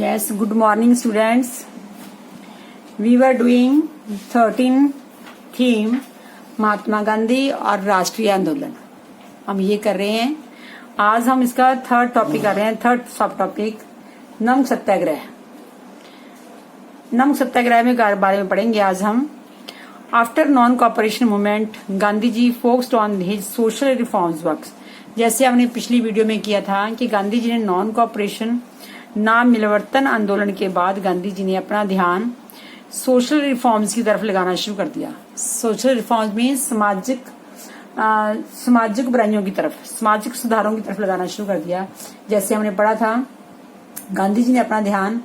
Yes, good morning students. We were doing 13 theme Mahatma Gandhi और राष्ट्रीय आंदोलन हम ये कर रहे हैं। आज हम इसका थर्ड टॉपिक कर रहे हैं, थर्ड सब टॉपिक नमक सत्याग्रह। नमक सत्याग्रह में बारे में पढ़ेंगे आज हम। After non cooperation movement Gandhi ji focused on his social reforms works. जैसे हमने पिछली वीडियो में किया था कि गांधी जी ने नॉन कॉपरेशन नाम मिलवर्तन आंदोलन के बाद गांधी जी ने अपना ध्यान सोशल रिफॉर्म्स की तरफ लगाना शुरू कर दिया। सोशल रिफॉर्म्स में सामाजिक बुराइयों की तरफ, सामाजिक सुधारों की तरफ लगाना शुरू कर दिया। जैसे हमने पढ़ा था, गांधी जी ने अपना ध्यान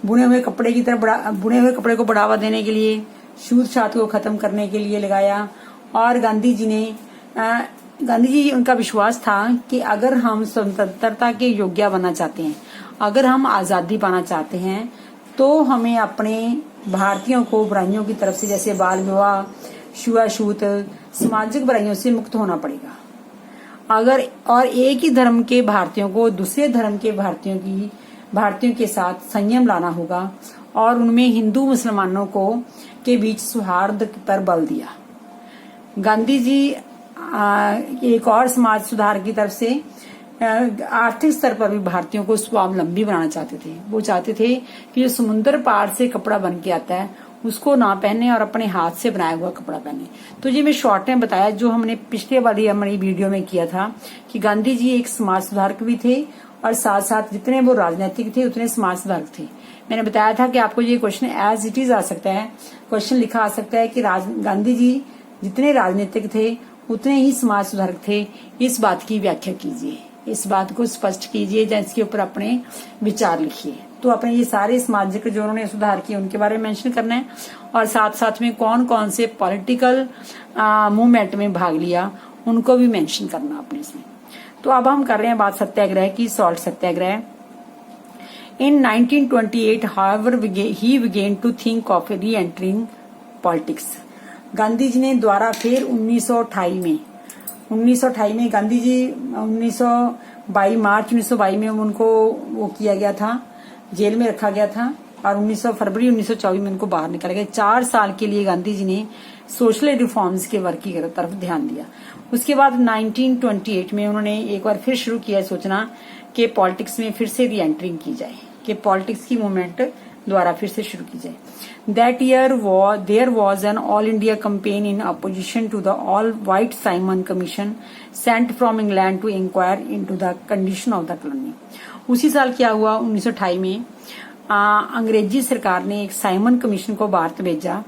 बुने हुए कपड़े को बढ़ावा देने के लिए, छूत छात को खत्म करने के लिए लगाया। और गांधी जी उनका विश्वास था कि अगर हम स्वतंत्रता के योग्य बनना चाहते हैं, अगर हम आजादी पाना चाहते हैं, तो हमें अपने भारतीयों को बुराइयों की तरफ से, जैसे बाल विवाह, छुआछूत, सामाजिक बुराइयों से मुक्त होना पड़ेगा। और एक ही धर्म के भारतीयों को दूसरे धर्म के भारतीयों के साथ संयम लाना होगा और उनमें हिंदू मुसलमानों के बीच सौहार्द पर बल दिया। गांधी जी एक और समाज सुधार की तरफ से आर्थिक स्तर पर भी भारतीयों को स्वावलंबी बनाना चाहते थे। वो चाहते थे कि जो समुद्र पार से कपड़ा बन के आता है उसको ना पहने और अपने हाथ से बनाया हुआ कपड़ा पहने। तो ये मैं शॉर्ट में बताया, जो हमने पिछले वाली हमारी वीडियो में किया था कि गांधी जी एक समाज सुधारक भी थे और साथ साथ जितने वो राजनीतिक थे उतने समाज सुधारक थे। मैंने बताया था कि आपको ये क्वेश्चन एज इट इज आ सकता है, क्वेश्चन लिखा आ सकता है कि गांधी जी जितने राजनीतिक थे उतने ही समाज सुधारक थे। इस बात की व्याख्या कीजिए, इस बात को स्पष्ट कीजिए, या इसके ऊपर अपने विचार लिखिए। तो अपने ये सारे सामाजिक जो उन्होंने सुधार किए उनके बारे में मेंशन करना है और साथ साथ में कौन कौन से पॉलिटिकल मूवमेंट में भाग लिया उनको भी मेंशन करना अपने इसमें। तो अब हम कर रहे हैं बात सत्याग्रह की, salt satyagraha. In 1928 however he began to think of reentering politics. Gandhi ji ने द्वारा फिर 1928 में गांधी जी 1922 मार्च 1922 में उनको वो किया गया था, जेल में रखा गया था और फरवरी 1924 में उनको बाहर निकाला गया। 4 साल के लिए गांधी जी ने सोशल रिफॉर्म्स के वर्क की तरफ ध्यान दिया। उसके बाद 1928 में उन्होंने एक बार फिर शुरू किया सोचना कि पॉलिटिक्स में फिर से री एंट्रिंग की जाए, कि पॉलिटिक्स की मूवमेंट द्वारा फिर से शुरू की जाए। That year there was an all India campaign in opposition to the all white Simon Commission sent from England to inquire into the condition of the colony। उसी साल क्या हुआ, 1928 में अंग्रेजी सरकार ने एक साइमन कमीशन को भारत भेजा।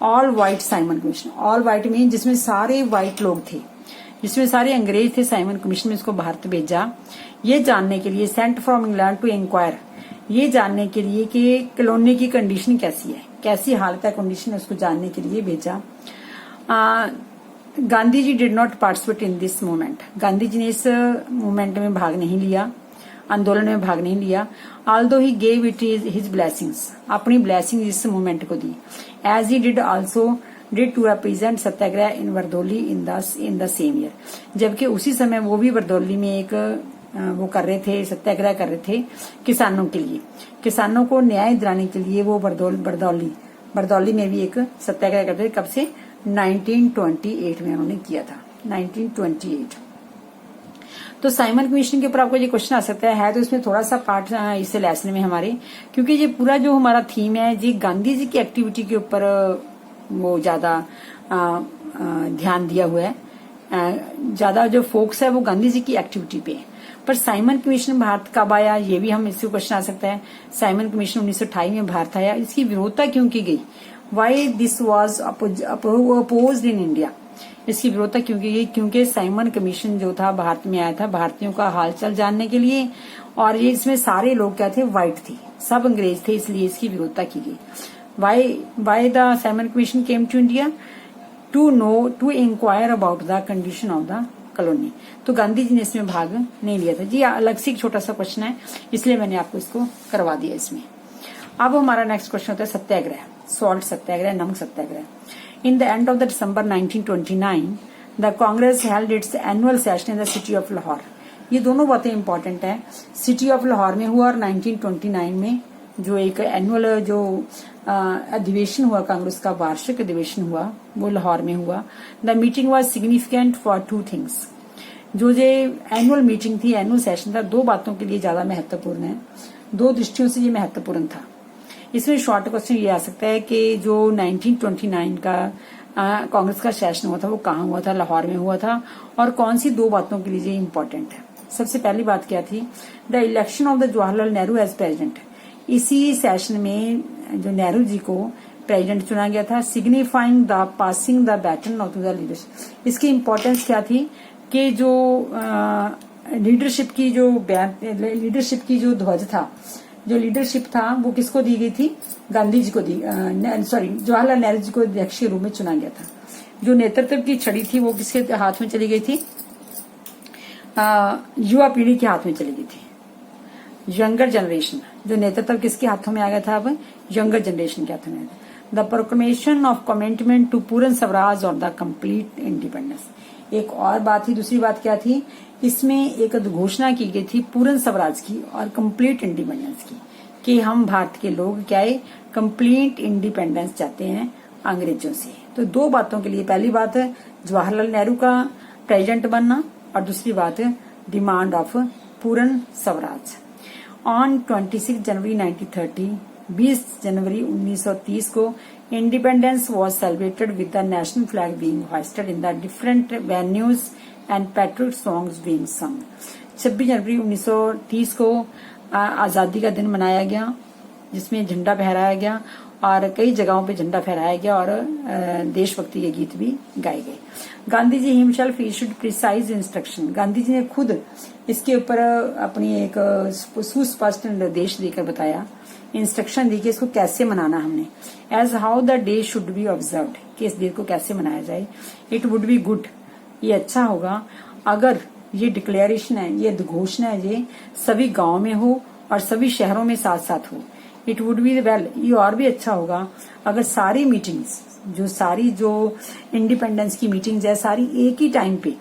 All white Simon commission, all white में जिसमें सारे व्हाइट लोग थे, जिसमें सारे अंग्रेज थे, साइमन कमीशन में इसको भारत भेजा ये जानने के लिए, sent from England to inquire, ये जानने के लिए कि कॉलोनी की कंडीशन कैसी है, कैसी हालत है कंडीशन, उसको जानने के लिए भेजा। Gandhi ji did not participate in this movement. Gandhi ji ने इस मूवमेंट में भाग नहीं लिया, आंदोलन में भाग नहीं लिया। Although he gave it his blessings, अपनी ब्लेसिंग इस मूवमेंट को दी। As he did to represent satyagraha in Bardoli in the same year. जबकि उसी समय वो भी वर्दोली में एक वो कर रहे थे, सत्याग्रह कर रहे थे किसानों के लिए, किसानों को न्याय दिलाने के लिए। वो बरदौली में भी एक सत्याग्रह करते थे। कब से? 1928 में उन्होंने किया था, 1928। तो साइमन कमीशन के ऊपर आपको ये क्वेश्चन आ सकता है तो इसमें थोड़ा सा पार्ट इस लेसन में हमारे, क्योंकि ये पूरा जो हमारा थीम है ये गांधी जी की एक्टिविटी के ऊपर वो ज्यादा ध्यान दिया हुआ है। ज्यादा जो फोकस है वो गांधी जी की एक्टिविटी पे है। पर साइमन कमीशन भारत कब आया, ये भी हम इससे क्वेश्चन आ सकता है। साइमन कमीशन 1928 में भारत आया, इसकी विरोधता क्यों की गई? Why this was opposed in India. इसकी विरोधता क्यों की गई? क्योंकि साइमन कमीशन जो था भारत में आया था भारतीयों का हालचाल जानने के लिए, और ये इसमें सारे लोग क्या थे? व्हाइट थे, सब अंग्रेज थे, इसलिए इसकी विरोधता की गई। Why the Simon commission came to India? To inquire about the condition of the colony. तो गांधी जी ने इसमें भाग नहीं लिया था। जी अलग से एक छोटा सा क्वेश्चन है, इसलिए मैंने आपको इसको करवा दिया इसमें। अब हमारा नेक्स्ट क्वेश्चन होता है सत्याग्रह, सॉल्ट सत्याग्रह, नमक satyagraha. In the end of the December 1929 the Congress held its annual session in the city of Lahore. ये दोनों बातें इंपॉर्टेंट है। सिटी ऑफ लाहौर में हुआ और 1929 में जो एक एनुअल जो अधिवेशन हुआ कांग्रेस का, वार्षिक अधिवेशन हुआ, वो लाहौर में हुआ। The meeting was significant for two things. जो एनुअल मीटिंग थी, एनुअल सेशन था, दो बातों के लिए ज्यादा महत्वपूर्ण है, दो दृष्टियों से ये महत्वपूर्ण था। इसमें शॉर्ट क्वेश्चन ये आ सकता है कि जो 1929 का कांग्रेस का सेशन हुआ था वो कहाँ हुआ था, लाहौर में हुआ था, और कौन सी दो बातों के लिए ये इम्पोर्टेंट है। सबसे पहली बात क्या थी, the election of the Jawaharlal Nehru as president. इसी सेशन में जो नेहरू जी को प्रेसिडेंट चुना गया था, signifying the passing the baton of the leadership. इसकी इम्पोर्टेंस क्या थी कि जो लीडरशिप की जो ध्वज था, जो लीडरशिप था, वो किसको दी गई थी, गांधी जी को जवाहरलाल नेहरू जी को अध्यक्ष के रूप में चुना गया था। जो नेतृत्व की छड़ी थी वो किसके हाथ में चली गई थी, युवा पीढ़ी के हाथ में चली गई थी, यंगर जनरेशन। जो नेतृत्व किसके हाथों में आ गया था, अब यंगर जनरेशन के हाथों में आ गया। The proclamation of commitment to Purna Swaraj और द कंप्लीट इंडिपेंडेंस। एक और बात थी, दूसरी बात क्या थी, इसमें एक घोषणा की गई थी पूर्ण स्वराज की और कंप्लीट इंडिपेंडेंस की, कि हम भारत के लोग क्या है, कंप्लीट इंडिपेंडेंस चाहते हैं अंग्रेजों से। तो दो बातों के लिए, पहली बात है जवाहरलाल नेहरू का प्रेसिडेंट बनना, और दूसरी बात है डिमांड ऑफ पूर्ण स्वराज। ऑन 26 जनवरी 1930, 20 जनवरी 1930 को independence was celebrated with the national flag being hoisted in the different venues and patriotic songs being sung. 26 जनवरी 1930 को आजादी का दिन मनाया गया, जिसमें झंडा फहराया गया और कई जगहों पे झंडा फहराया गया और देशभक्ति के गीत भी गाए गए। Gandhi ji himself issued precise instruction. Gandhi ji ने खुद इसके ऊपर अपनी एक सुस्पष्ट निर्देश देकर बताया, इंस्ट्रक्शन दी कि इसको कैसे मनाना हमने, as how the day should be observed, कि इस डे को कैसे मनाया जाए। इट वुड बी गुड, ये अच्छा होगा अगर ये डिक्लेरेशन है, ये घोषणा है, ये सभी गांव में हो और सभी शहरों में साथ साथ हो। इट वुड बी वेल, ये और भी अच्छा होगा अगर सारी मीटिंग्स, जो इंडिपेंडेंस की मीटिंग्स है, सारी एक ही टाइम पे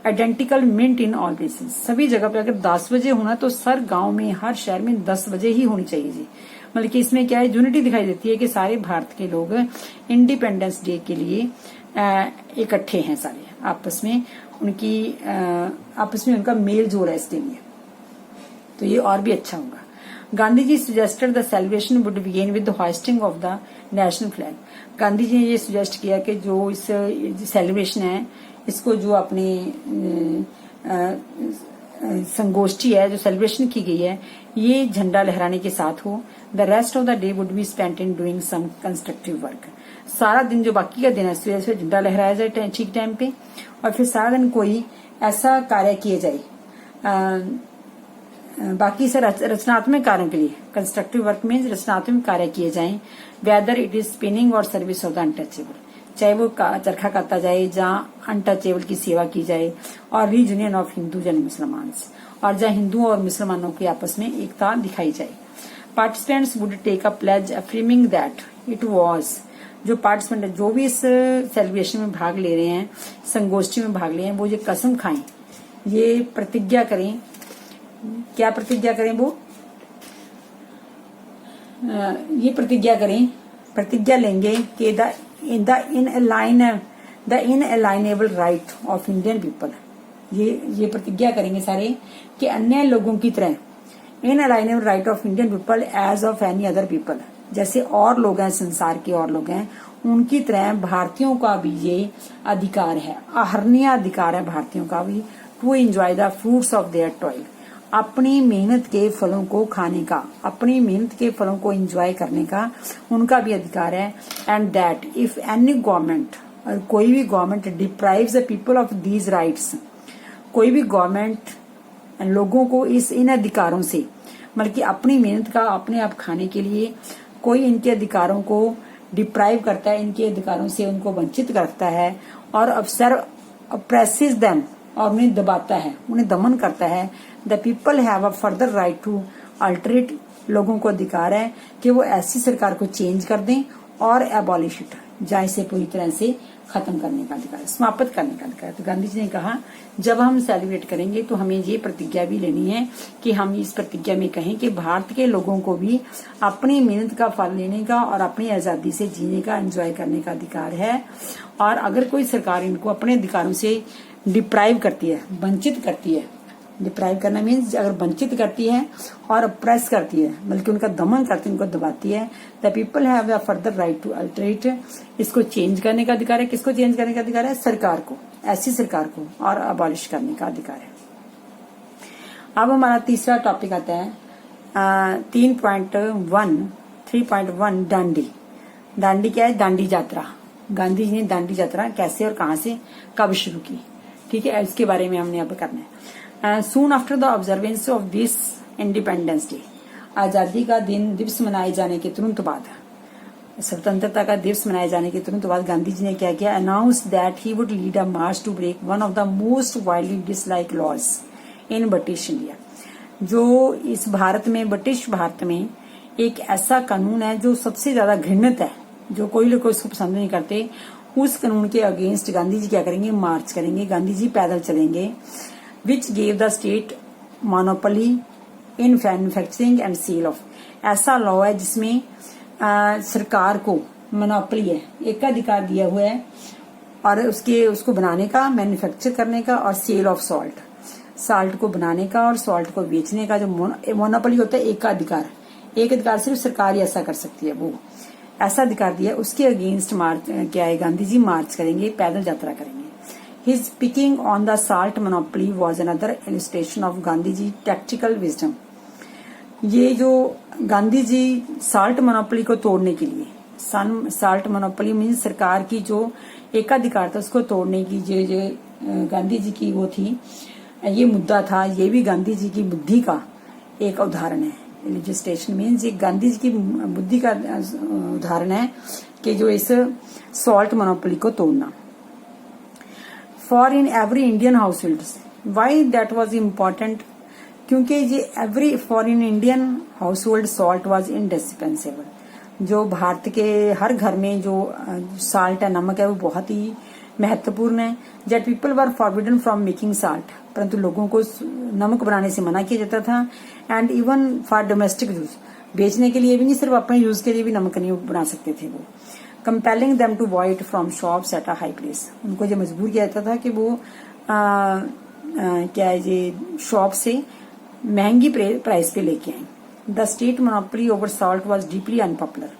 identical mint in all places, सभी जगह पे अगर 10 बजे होना तो सर गांव में, हर शहर में 10 बजे ही होनी चाहिए जी। मतलब कि इसमें क्या है, यूनिटी दिखाई देती है कि सारे भारत के लोग इंडिपेंडेंस डे के लिए इकट्ठे हैं, सारे आपस में उनका मेल जोल है इसके लिए, तो ये और भी अच्छा होगा। Gandhi ji suggested the celebration would begin with the hoisting of the national flag. Gandhi ji ने ये सजेस्ट किया कि जो इस सेलिब्रेशन है, इसको जो अपनी संगोष्ठी है, जो सेलिब्रेशन की गई है, ये झंडा लहराने के साथ हो। The rest of the day would be spent in doing some constructive work. सारा दिन, जो बाकी का दिन है, सुबह से झंडा लहराया जाए ठीक टाइम पे, और फिर सारा दिन कोई ऐसा कार्य किए जाए, बाकी से रचनात्मक कार्यों के लिए, कंस्ट्रक्टिव वर्क में रचनात्मक कार्य किए जाएं, वेदर इट इज स्पिनिंग और सर्विस ऑफ द अनटचेबल, चाहे वो चरखा काता जाए, जहाँ अनटचेबल की सेवा की जाए, और रीयूनियन ऑफ हिंदूज एंड मुसलमान, और जहाँ हिंदुओं और मुसलमानों की आपस में एकता दिखाई जाए। Participants would take a pledge affirming that it was, जो पार्टिसिपेंट, जो भी इस सेलिब्रेशन में भाग ले रहे हैं, संगोष्ठी में भाग ले रहे हैं, वो ये कसम खाएं, ये प्रतिज्ञा करें। क्या प्रतिज्ञा करें वो? ये प्रतिज्ञा लेंगे कि the inalienable right of Indian people, ये प्रतिज्ञा करेंगे सारे कि अन्य लोगों की तरह, inalienable right of Indian people as of any other people, जैसे और लोग हैं, संसार के और लोग हैं, उनकी तरह भारतीयों का भी ये अधिकार है, अहर्निय अधिकार है भारतीयों का भी, to enjoy the fruits of their toil, अपनी मेहनत के फलों को खाने का, अपनी मेहनत के फलों को एंजॉय करने का उनका भी अधिकार है। And that if any government, और कोई भी government deprives the people of these rights, कोई भी गवर्नमेंट लोगों को इन अधिकारों से, बल्कि अपनी मेहनत का अपने आप खाने के लिए कोई इनके अधिकारों को डिप्राइव करता है, इनके अधिकारों से उनको वंचित करता है, और अप्रेसिस देम, और उन्हें दबाता है, उन्हें दमन करता है, the people have a further right to alter it, लोगों को अधिकार है कि वो ऐसी सरकार को चेंज कर दें और एबॉलिश इट, जहाँ इसे पूरी तरह से खत्म करने का अधिकार है, समाप्त करने का अधिकार है। तो गांधी जी ने कहा जब हम सेलिब्रेट करेंगे तो हमें ये प्रतिज्ञा भी लेनी है कि हम इस प्रतिज्ञा में कहें कि भारत के लोगों को भी अपनी मेहनत का फल लेने का और अपनी आजादी से जीने का, एंजॉय करने का अधिकार है। और अगर कोई सरकार इनको अपने अधिकारों से डिप्राइव करती है, वंचित करती है, डिप्राइव करना मीन्स अगर वंचित करती है और प्रेस करती है, बल्कि उनका दमन करती है, उनको दबाती है, the people have the further right to alter it, इसको चेंज करने का अधिकार है। किसको चेंज करने का अधिकार है? सरकार को, ऐसी सरकार को, और अबॉलिश करने का अधिकार है। अब हमारा तीसरा टॉपिक आता है 3.1 दांडी। दांडी क्या है? दांडी यात्रा। गांधी जी ने दांडी यात्रा कैसे और कहां से कब शुरू की, ठीक है, इसके बारे में हमने अब करना है। Soon after the observance of this Independence Day, आजादी का दिवस मनाए जाने के तुरंत बाद, स्वतंत्रता का दिवस मनाए जाने के तुरंत बाद गांधी जी ने क्या किया? Announce that he would lead a march to break one of the most widely dislike laws in British India. जो इस भारत में, ब्रिटिश भारत में एक ऐसा कानून है जो सबसे ज्यादा घृणित है, जो कोई लोग इसको पसंद नहीं करते, उस कानून के अगेंस्ट गांधी जी क्या करेंगे? मार्च करेंगे। गांधी जी पैदल चलेंगे। Which gave the state monopoly in manufacturing and sale of, ऐसा लॉ है जिसमें सरकार को मोनोपोली है, एकाधिकार दिया हुआ है, और उसको बनाने का, मैन्युफैक्चर करने का और सेल ऑफ साल्ट को बनाने का और सॉल्ट को बेचने का जो मोनोपोली होता है, एकाधिकार, एक अधिकार सिर्फ सरकार ही ऐसा कर सकती है, वो ऐसा अधिकार दिया। उसके अगेंस्ट मार्च क्या है? गांधी जी मार्च करेंगे, पैदल यात्रा करेंगे। His speaking on the salt monopoly was another illustration of Gandhi ji tactical wisdom। ये जो गांधी जी साल्ट मोनोपोली को तोड़ने के लिए, साल्ट मोनोपोली मीन्स सरकार की जो एकाधिकार था उसको तोड़ने की जो गांधी जी की वो थी, ये मुद्दा था, ये भी गांधी जी की बुद्धि का एक उदाहरण है। लेजिस्लेशन मीन्स ये गांधी जी की बुद्धि का उदाहरण है कि जो इस सॉल्ट मोनोपोली को तोड़ना। For in every Indian household, why that was important? क्योंकि ये every for in Indian household salt was indispensable. जो भारत के हर घर में जो साल्ट है, नमक है, वो बहुत ही महत्वपूर्ण है। Jet people were forbidden from making salt, परंतु लोगों को नमक बनाने से मना किया जाता था। And even for domestic use, बेचने के लिए भी नहीं, सिर्फ अपने यूज के लिए भी नमक नहीं बना सकते थे वो। Compelling them to buy it from shops at a high price, उनको ये मजबूर किया जाता था कि वो क्या है ये शॉप से महंगी प्राइस पे लेके आए। The state monopoly over salt was deeply unpopular,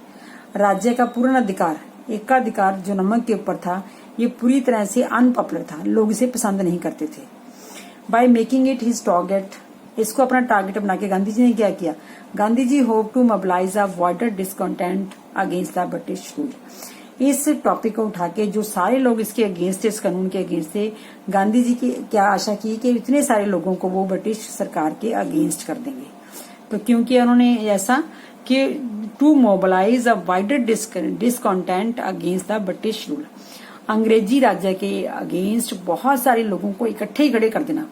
राज्य का पूर्ण अधिकार, एकाधिकार जो नमक के ऊपर था, ये पूरी तरह से अनपॉपुलर था, लोग इसे पसंद नहीं करते थे। By making it his target, इसको अपना टारगेट बना के गांधी जी ने क्या किया? Gandhi ji hope to mobilise a wider discontent against the British rule. इस टॉपिक को उठा के जो सारे लोग इसके अगेंस्ट, इस कानून के अगेंस्ट थे, गांधी जी की क्या आशा की कि इतने सारे लोगों को वो ब्रिटिश सरकार के अगेंस्ट कर देंगे। तो क्योंकि उन्होंने ऐसा कि to mobilise a wider discontent against the British rule, अंग्रेजी राज्य के अगेंस्ट बहुत सारे लोगों को इकट्ठे खड़े कर देना।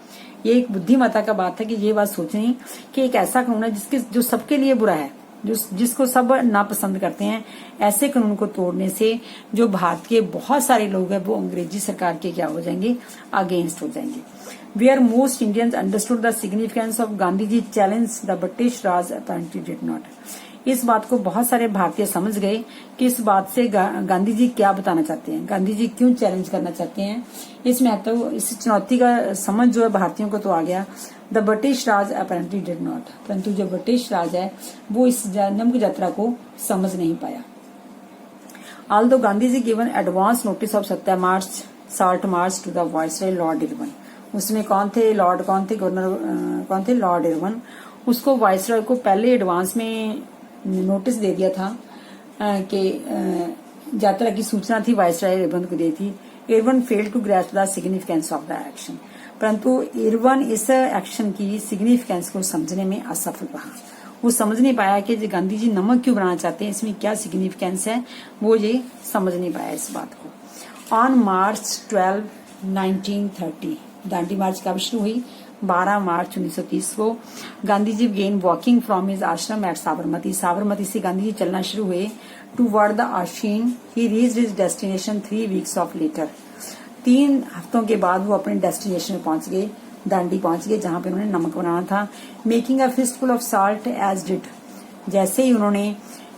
ये एक बुद्धिमत्ता का बात है कि ये बात सोचनी कि एक ऐसा कानून है जो सबके लिए बुरा है, जिसको सब नापसंद करते हैं, ऐसे कानून को तोड़ने से जो भारत के बहुत सारे लोग हैं वो अंग्रेजी सरकार के क्या हो जाएंगे? अगेंस्ट हो जाएंगे। Where most Indians understood the significance of Gandhi ji challenge the British Raj apparently did not. इस बात को बहुत सारे भारतीय समझ गए कि इस बात से गांधी जी क्या बताना चाहते हैं, गांधी जी क्यों चैलेंज करना चाहते हैं। इस महत्व, इस चुनौती का समझ जो है भारतीयों को तो आ गया। The British Raj apparently did not, परंतु जो ब्रिटिश राज है वो इस नमक यात्रा को समझ नहीं पाया। Although Gandhi ji given advance notice of Satya march salt march to the viceroy Lord Irwin, उसमें कौन थे? गवर्नर कौन थे? Lord Irwin. उसको वाइसरॉय को पहले एडवांस में नोटिस दे दिया था कि यात्रा की सूचना थी, वाइसरॉय इरविन को दी थी। Irwin failed to grasp the significance of the action, परंतु इरविन इस एक्शन की सिग्निफिकेंस को समझने में असफल रहा। वो समझ नहीं पाया कि गांधी जी नमक क्यों बनाना चाहते हैं, इसमें क्या सिग्निफिकेंस है, वो ये समझ नहीं पाया इस बात को। ऑन मार्च 12, 1930, दांडी मार्च कब शुरू हुई? 12 मार्च 1930 को Gandhi ji began walking from his ashram at Sabarmati. Sabarmati से गांधी जी चलना शुरू हुए toward the ocean. He reached his destination 3 weeks of later. 3 हफ्तों के बाद वो अपने डेस्टिनेशन में पहुंच गए, दांडी पहुंच गए, जहां पे उन्होंने नमक बनाना था। Making a fistful of salt as did. जैसे ही उन्होंने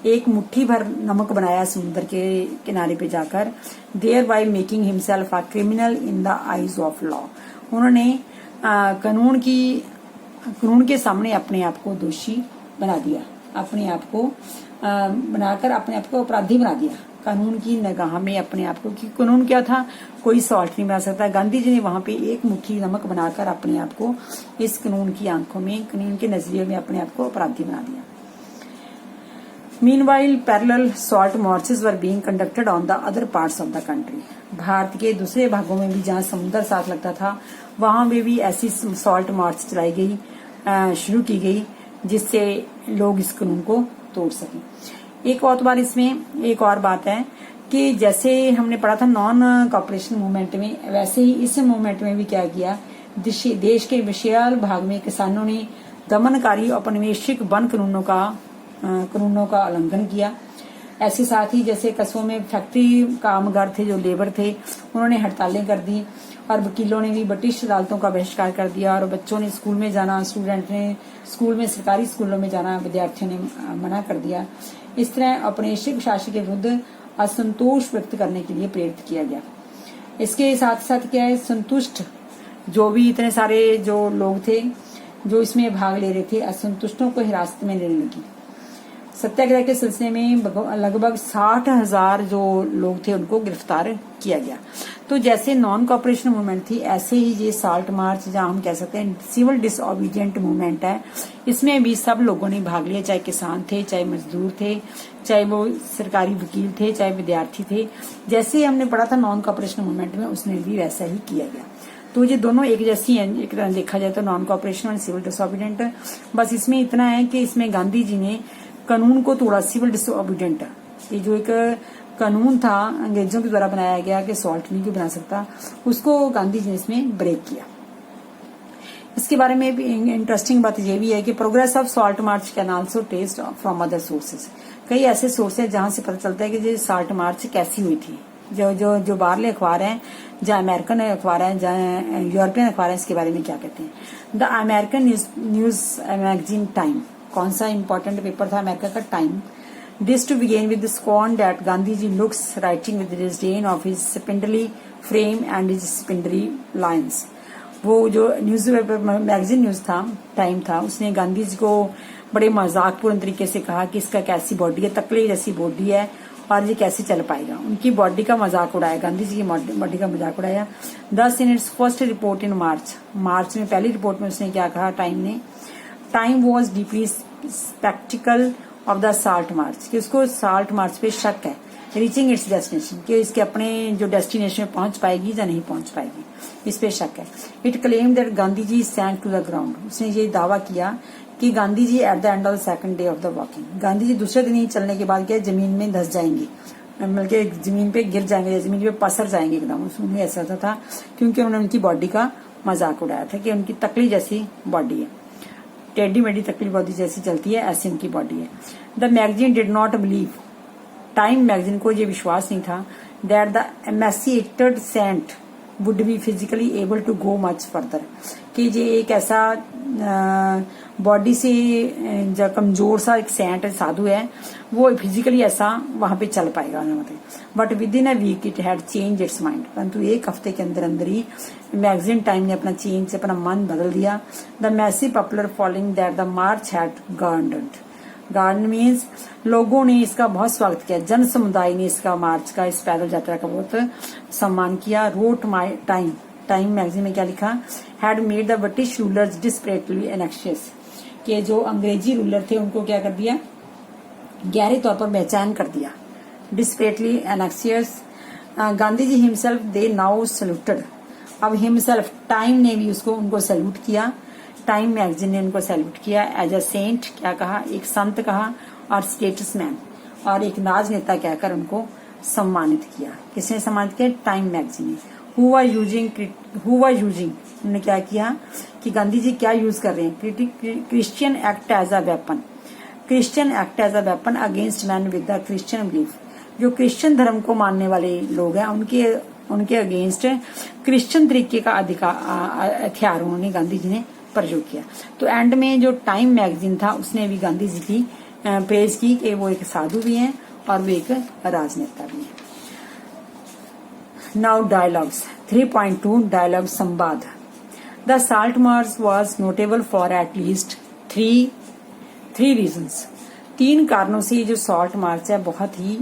एक मुट्ठी भर नमक बनाया समुद्र के किनारे पे जाकर, thereby making himself a criminal in the eyes of law. उन्होंने कानून के सामने अपने आप को दोषी बना दिया, अपने आप को बनाकर अपने आप को अपराधी बना दिया कानून की निगाह में अपने आप को। कि कानून क्या था, कोई सॉल्ट नहीं बना सकता। गांधी जी ने वहां पे एक मुट्ठी नमक बनाकर अपने आप को इस कानून की आंखों में, कानून के नजरिए में अपने आप को अपराधी बना दिया। Meanwhile, parallel salt marches were being conducted on the other parts of the country. Bharat के दूसरे भागों में भी जहाँ समुद्र साथ लगता था, वहां में भी ऐसी सॉल्ट मार्च चलाई गई, शुरू की गई, जिससे लोग इस कानून को तोड़ सकें। एक और बात है कि जैसे हमने पढ़ा था नॉन कॉपरेशन मूवमेंट में, वैसे ही इस मूवमेंट में भी क्या किया, देश के विशाल भाग में किसानों ने दमनकारी औपनिवेशिक वन कानूनों का उल्लंघन किया। ऐसे साथ ही जैसे कस्बों में फैक्ट्री कामगार थे, जो लेबर थे, उन्होंने हड़तालें कर दी और वकीलों ने भी ब्रिटिश अदालतों का बहिष्कार कर दिया और बच्चों ने स्कूल में जाना, स्टूडेंट ने स्कूल में, सरकारी स्कूलों में जाना विद्यार्थियों ने मना कर दिया। इस तरह औपनिवेशिक शासन के विरुद्ध असंतोष व्यक्त करने के लिए प्रेरित किया गया। इसके साथ साथ क्या है, संतुष्ट जो भी इतने सारे जो लोग थे जो इसमें भाग ले रहे थे, असंतुष्टों को हिरासत में लेने लगी। सत्याग्रह के सिलसिले में लगभग 60,000 जो लोग थे उनको गिरफ्तार किया गया। तो जैसे नॉन कॉपरेशन मूवमेंट थी, ऐसे ही ये साल्ट मार्च, जहां हम कह सकते हैं सिविल डिसओबीडियंट मूवमेंट है, इसमें भी सब लोगों ने भाग लिया, चाहे किसान थे, चाहे मजदूर थे, चाहे वो सरकारी वकील थे, चाहे विद्यार्थी थे। जैसे हमने पढ़ा था नॉन कॉपरेशन मूवमेंट में, उसमें भी वैसा ही किया गया। तो ये दोनों एक जैसी हैं, एक तरह देखा जाए तो नॉन कॉपरेशन और सिविल डिसओबीडियंट। बस इसमें इतना है कि इसमें गांधी जी ने कानून को तोड़ा, सिविल डिसओबीडियंट। ये जो एक कानून था अंग्रेजों के द्वारा बनाया गया कि सॉल्ट नहीं कोई बना सकता, उसको गांधी जी ने इसमें ब्रेक किया। इसके बारे में भी इंटरेस्टिंग बात ये भी है कि progress of salt march can also test from other sources. कई ऐसे सोर्स है जहां से पता चलता है कि ये सॉल्ट मार्च कैसी हुई थी। जो बाहरले अखबार हैं, जहाँ अमेरिकन अखबार हैं, जहाँ यूरोपियन अखबार हैं, इसके बारे में क्या कहते हैं। The American news magazine Time, कौन सा इंपॉर्टेंट पेपर था अमेरिका का, Time. This to begin with scorn that Gandhi ji looks writing with disdain of his spindly frame and his spindly lines. वो जो न्यूज पेपर मैगजीन न्यूज था, Time था, उसने गांधी जी को बड़े मजाकपूर्ण तरीके से कहा कि इसका कैसी बॉडी है, तकली जैसी बॉडी है और ये कैसे चल पाएगा। उनकी बॉडी का मजाक उड़ाया, गांधी जी की बॉडी का मजाक उड़ाया। Thus in its first report in March में पहली रिपोर्ट में उसने क्या कहा, Time was deeply sceptical of the salt march, कि उसको साल्ट मार्च पे शक है, रीचिंग इट्स डेस्टिनेशन, कि इसके अपने जो डेस्टिनेशन में पहुंच पाएगी या नहीं पहुंच पाएगी, इस पे शक है। It claim that Gandhi ji sank to the ground, उसने ये दावा किया कि Gandhi ji at the end of the second day of the walking, Gandhi ji दूसरे दिन ही चलने के बाद क्या जमीन में धस जाएंगे, बल्कि जमीन पे गिर जाएंगे, जमीन पे पसर जाएंगे एकदम। उसमें ऐसा था क्योंकि उन्होंने उनकी बॉडी का मजाक उड़ाया था कि उनकी तकली जैसी बॉडी है, टेढ़ी मेढ़ी तकली बॉडी जैसी चलती है, ऐसी उनकी बॉडी है। The magazine did not believe, Time magazine को ये विश्वास नहीं था that the emaciated saint would be physically able to go much further, कि ये एक ऐसा बॉडी से जो कमजोर सा एक सेंट साधु है, वो फिजिकली ऐसा वहां पे चल पाएगा, मतलब। But within a week it had change its mind, परंतु एक हफ्ते के अंदर अंदर ही मैगजीन टाइम ने अपना मन बदल दिया। The massive popular following that the March had garden means लोगों ने इसका बहुत स्वागत किया, जन समुदाय ने इसका मार्च का, इस पैदल यात्रा का बहुत सम्मान किया। रोट माई टाइम मैगजीन में क्या लिखा, had made the British rulers desperately anxious, कि जो अंग्रेजी रूलर थे उनको क्या कर दिया, गहरे तौर पर बेचैन कर दिया, desperately anxious. Gandhi ji himself दे नाउ सैल्यूटेड, अब हिमसेल्फ टाइम ने भी उनको सैल्यूट किया, टाइम मैगजीन ने उनको सैल्यूट किया एज अ सेंट, क्या कहा, एक संत कहा, और स्टेटसमैन, और एक राजनेता कहकर उनको सम्मानित किया। किसने सम्मानित किया, टाइम मैगजीन ने। हु वर यूजिंग उन्होंने क्या किया कि गांधी जी क्या यूज कर रहे हैं। Christian act as a weapon, Christian act as a weapon against man with the Christian belief. जो क्रिश्चियन धर्म को मानने वाले लोग हैं उनके अगेंस्ट क्रिश्चियन तरीके का हथियार उन्होंने गांधी जी ने प्रयोग किया। तो एंड में जो टाइम मैगजीन था उसने भी गांधी जी की प्रेज की कि वो एक साधु भी हैं और वो एक राजनेता भी हैं। नाउ डायलॉग्स 3.2 डायलॉग संवाद। The salt march was notable for at least three reasons. 3 कारणों से ये जो सॉल्ट मार्च है बहुत ही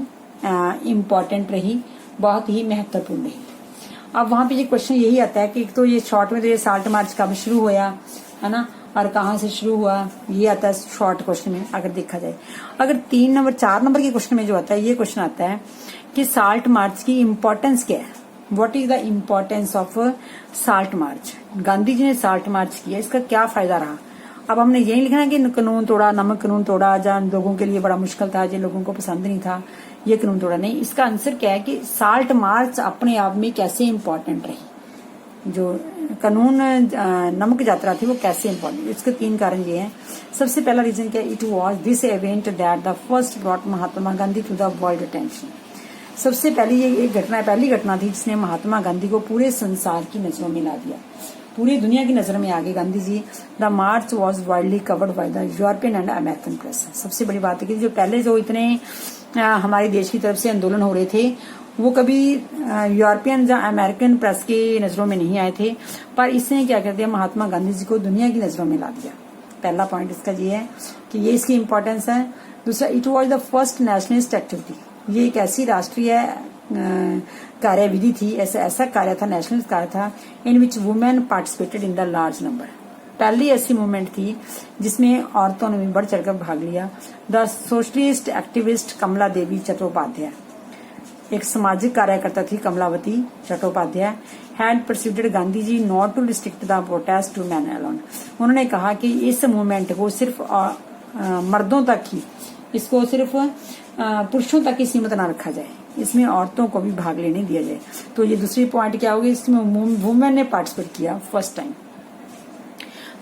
इम्पोर्टेंट रही, बहुत ही महत्वपूर्ण रही। अब वहां पे ये क्वेश्चन यही आता है कि एक तो ये शॉर्ट में तो ये साल्ट मार्च कब शुरू हुआ है ना, और कहाँ से शुरू हुआ, ये आता है शॉर्ट क्वेश्चन में अगर देखा जाए। अगर 4 नंबर के क्वेश्चन में जो आता है ये क्वेश्चन आता है कि साल्ट मार्च की इम्पोर्टेंस क्या है, what is the importance of salt march. Gandhi ji ने साल्ट मार्च किया, इसका क्या फायदा रहा। अब हमने यही लिखना है कि कानून तोड़ा, नमक कानून तोड़ा, जहाँ लोगों के लिए बड़ा मुश्किल था, जिन लोगों को पसंद नहीं था, ये कानून तोड़ा। नहीं, इसका आंसर क्या है कि साल्ट मार्च अपने आप में कैसे इम्पोर्टेंट रही, जो कानून नमक यात्रा थी वो कैसे इम्पोर्टेंट। इसके 3 कारण ये हैं। सबसे पहला रीजन क्या है, it was this event that the first brought Mahatma Gandhi to the world attention. सबसे पहली ये एक घटना, पहली घटना थी जिसने महात्मा गांधी को पूरे संसार की नजरों में ला दिया, पूरी दुनिया की नजर में आ गए Gandhi ji. The march was widely covered by the European and American press. सबसे बड़ी बात है कि जो पहले जो इतने हमारे देश की तरफ से आंदोलन हो रहे थे वो कभी यूरोपियन या अमेरिकन प्रेस की नजरों में नहीं आए थे, पर इसने क्या कर दिया, महात्मा गांधी जी को दुनिया की नजरों में ला दिया। पहला पॉइंट इसका ये है कि ये इसकी इम्पोर्टेंस है। दूसरा, it was the first nationalist activity. ये एक ऐसी राष्ट्रीय कार्यविधि थी, ऐसा कार्य था, नेशनल कार्य था, in which women participated in the large number. पहली ऐसी मूवमेंट थी जिसमें औरतों ने भी बढ़ चढ़कर भाग लिया। The socialist activist Kamala Devi Chattopadhyay, एक सामाजिक कार्यकर्ता थी Kamalavati Chattopadhyay, had persuaded Gandhi ji not to restrict the protest to man alone. उन्होंने कहा कि इस मूवमेंट को सिर्फ मर्दों तक ही, इसको सिर्फ पुरुषों तक ही सीमित न रखा जाए, इसमें औरतों को भी भाग लेने दिया जाए। तो ये दूसरी पॉइंट क्या होगी, इसमें वुमेन ने पार्टिसिपेट किया first time.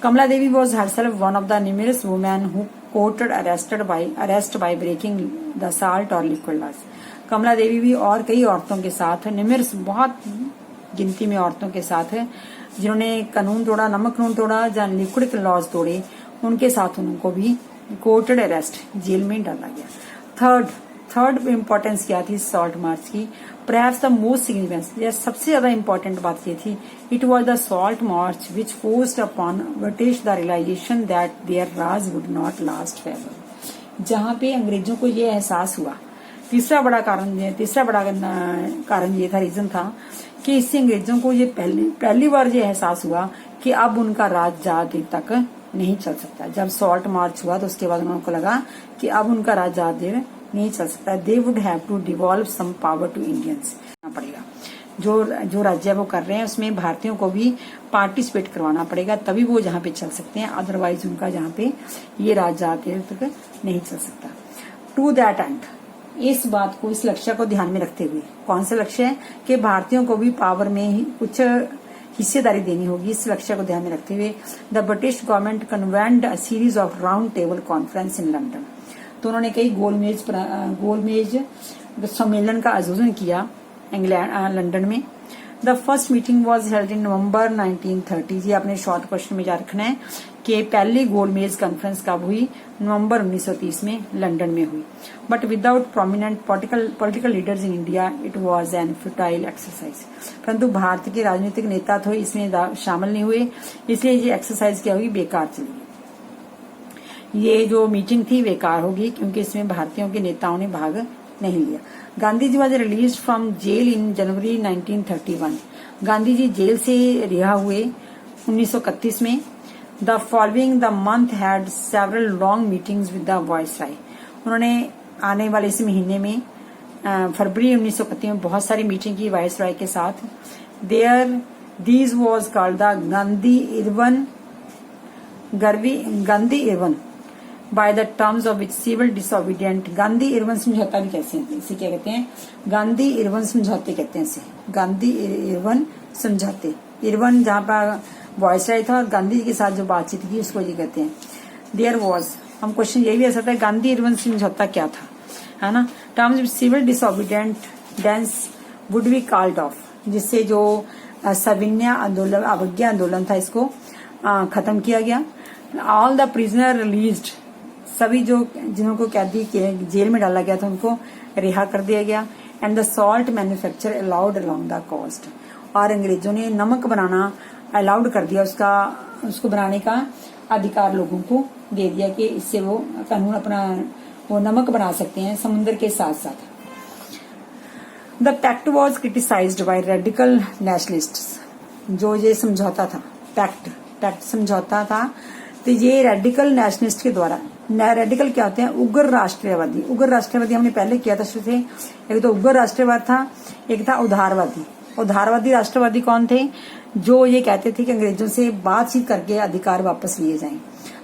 Kamala Devi was herself one of the numerous women who courted arrest by breaking the salt or liquid laws. Kamala Devi भी और कई औरतों के साथ, न्यूमरस बहुत गिनती में औरतों के साथ जिन्होंने कानून तोड़ा, नमक कानून तोड़ा या लिक्विड लॉज तोड़े, उनके साथ उनको भी कोर्टेड अरेस्ट, जेल में डाला गया। थर्ड इम्पोर्टेंस क्या थी सॉल्ट मार्च की, परहैप्स द मोस्ट सिग्निफिकेंस, सबसे ज्यादा इम्पोर्टेंट बात ये थी, it was the salt march which forced upon British the realisation that their Raj would not last forever. जहां पे अंग्रेजों को ये एहसास हुआ, तीसरा बड़ा कारण ये था, रीजन था कि इससे अंग्रेजों को ये पहली बार ये एहसास हुआ कि अब उनका राज ज्यादा देर तक नहीं चल सकता। जब सॉल्ट मार्च हुआ तो उसके बाद उनको लगा कि अब उनका राज ज्यादा देर नहीं चल सकता। They would have to devolve some power to Indians पड़ेगा। जो राज्य वो कर रहे हैं उसमें भारतीयों को भी पार्टिसिपेट करवाना पड़ेगा, तभी वो जहाँ पे चल सकते हैं, अदरवाइज उनका जहाँ पे ये राज ज्यादा देर तक नहीं चल सकता। टू दैट एंड, इस बात को, इस लक्ष्य को ध्यान में रखते हुए, कौन सा लक्ष्य है कि भारतीयों को भी पावर में ही कुछ हिस्सेदारी देनी होगी, इस लक्ष्य को ध्यान में रखते हुए the British government convened a series of round table conference in London. तो उन्होंने कई गोलमेज सम्मेलन का आयोजन किया इंग्लैंड, लंदन में। The first meeting was held in November 1930। ये आपने शॉर्ट क्वेश्चन में याद रखना है कि पहली गोलमेज कॉन्फ्रेंस कब हुई, नवंबर 1930 में लंदन में हुई। But without prominent political leaders in India it was an futile exercise. परंतु भारत के राजनीतिक नेता तो इसमें शामिल नहीं हुए, इसलिए ये एक्सरसाइज क्या हुई, बेकार चली। ये जो मीटिंग थी बेकार होगी क्योंकि इसमें भारतीयों के नेताओं ने भाग नहीं लिया। Gandhi ji was released from jail in January 1931। Gandhi ji jail से रिहा हुए 1931 में। The following the month had several long meetings with the viceroy. उन्होंने आने वाले इस महीने में फरवरी 1931 में बहुत सारी मीटिंग की वायसराय के साथ। These was called the Gandhi Irwin by the terms of which civil disobedient. Gandhi Irwin समझौता भी कहते हैं, इसे क्या कहते हैं, गांधी इरवन समझौते कहते हैं इसे, गांधी इरवन समझौते। इरवन जहाँ पर वॉइसराय था और गांधी जी के साथ जो बातचीत की उसको ये कहते हैं। देयर वॉज, हम क्वेश्चन यही भी आ सकता है गांधी इरविन समझौता क्या था, है ना। Terms of civil disobedience would be called off, जिससे जो सविनय आंदोलन, अवज्ञा आंदोलन था, इसको खत्म किया गया। ऑल द प्रिजनर रिलीज्ड, सभी जो जिनको कैदी के जेल में डाला गया था उनको रिहा कर दिया गया। And the salt manufacture allowed along the coast, और अंग्रेजों ने नमक बनाना अलाउड कर दिया, उसको बनाने का अधिकार लोगों को दे दिया कि इससे वो कानून अपना वो नमक बना सकते हैं समुद्र के साथ साथ। The pact was criticised by radical nationalists, जो ये समझौता था, पैक्ट समझौता था, तो ये रेडिकल नेशनलिस्ट के द्वारा, रेडिकल क्या होते हैं, उग्र राष्ट्रवादी। उग्र राष्ट्रवादी हमने पहले किया था शुरू से, एक तो उग्र राष्ट्रवाद था, एक था उदारवादी। उदारवादी राष्ट्रवादी कौन थे, जो ये कहते थे कि अंग्रेजों से बातचीत करके अधिकार वापस लिए जाएं,